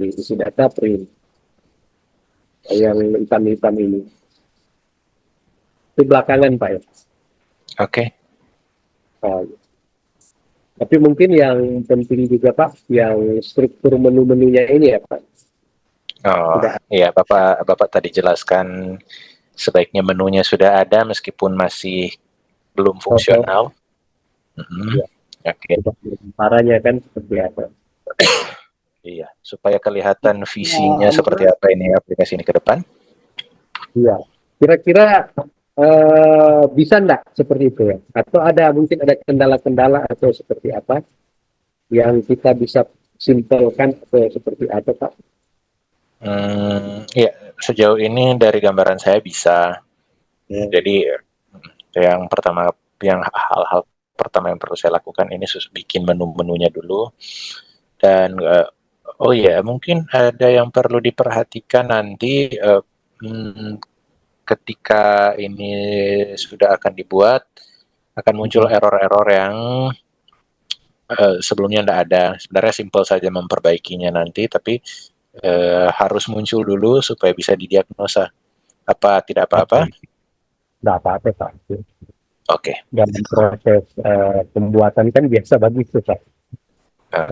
di isi data print yang hitam-hitam ini. Itu belakangan Pak ya.
Oke.
Uh, tapi mungkin yang penting juga Pak, yang struktur menu-menunya ini ya Pak.
Oh,
Sudah.
iya, Bapak tadi jelaskan sebaiknya menunya sudah ada meskipun masih belum fungsional.
Iya.
Oke.
Caranya kan seperti apa?
Iya, supaya kelihatan visinya seperti apa ini aplikasi ini ke depan.
Iya. Kira-kira bisa enggak seperti itu ya? Atau mungkin ada kendala-kendala atau seperti apa yang kita bisa simpelkan atau seperti apa Pak?
Ya, sejauh ini dari gambaran saya bisa. Jadi yang hal-hal pertama yang perlu saya lakukan ini bikin menu-menunya dulu. Dan oh ya, mungkin ada yang perlu diperhatikan nanti ketika ini sudah akan dibuat, akan muncul error-error yang sebelumnya tidak ada. Sebenarnya simpel saja memperbaikinya nanti, tapi harus muncul dulu supaya bisa didiagnosa. Apa tidak apa-apa?
Tidak apa-apa Pak.
Oke.
Dalam proses pembuatan kan biasa bagus tuh Pak.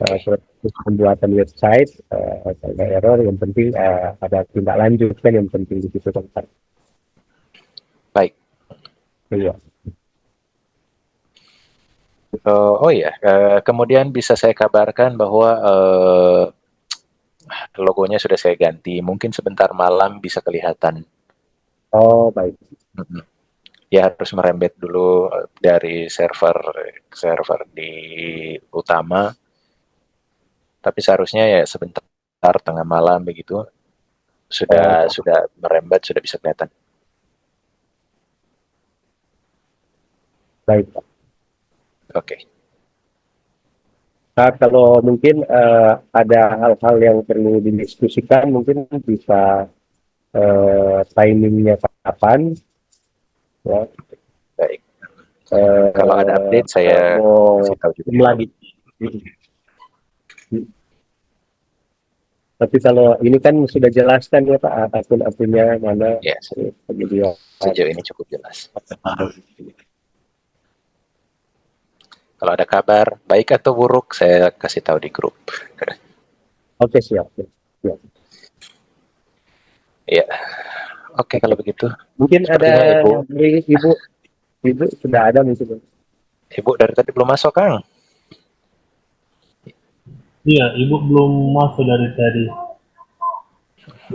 Proses pembuatan website ada error, yang penting ada tindak lanjut kan yang penting di situ Pak.
Baik.
Iya.
Oh iya, kemudian bisa saya kabarkan bahwa logonya sudah saya ganti. Mungkin sebentar malam bisa kelihatan.
Oh baik.
Ya harus merembet dulu dari server di utama. Tapi seharusnya ya sebentar tengah malam begitu sudah merembet, sudah bisa kelihatan.
Baik Pak.
Oke.
Nah, kalau mungkin ada hal-hal yang perlu didiskusikan, mungkin bisa timingnya kapan, ya.
Baik. Kalau ada update saya kasih tahu juga.
Lagi. Tapi kalau ini kan sudah jelaskan ya Pak, akun-akunnya mana.
Ya,
Video.
sejauh ini cukup jelas. Kalau ada kabar baik atau buruk, saya kasih tahu di grup.
Oke, siap. Ya.
Iya. Oke, kalau begitu.
Mungkin
Sepertinya
ada Ibu sudah ada mungkin.
Ibu dari tadi belum masuk, Kang.
Iya, Ibu belum masuk dari tadi.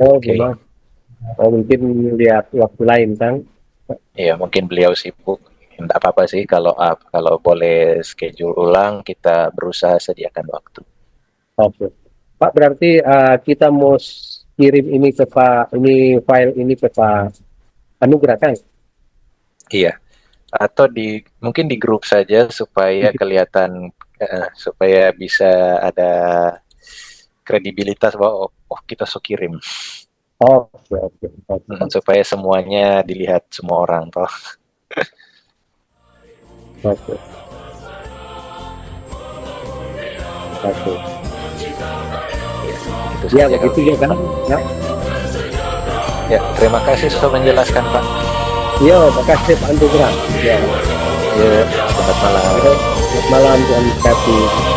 Oh,
Oke.
Oh, mungkin lihat waktu lain, Kang.
Iya, mungkin beliau sibuk. Tidak apa-apa sih kalau boleh schedule ulang, kita berusaha sediakan waktu.
Oke. Pak, berarti kita mau kirim ini ke file ini ke Pak Anugrah, kan?
Iya. Atau mungkin di grup saja supaya kelihatan, supaya bisa ada kredibilitas bahwa kita kirim.
Oke.
Supaya semuanya dilihat semua orang toh.
Oke. Ya, begitu ya kan?
Ya, terima kasih sudah menjelaskan Pak.
Iya, makasih Pak Anugrah. Ya.
Ya, selamat malam.
Selamat malam, Tuhan kasih.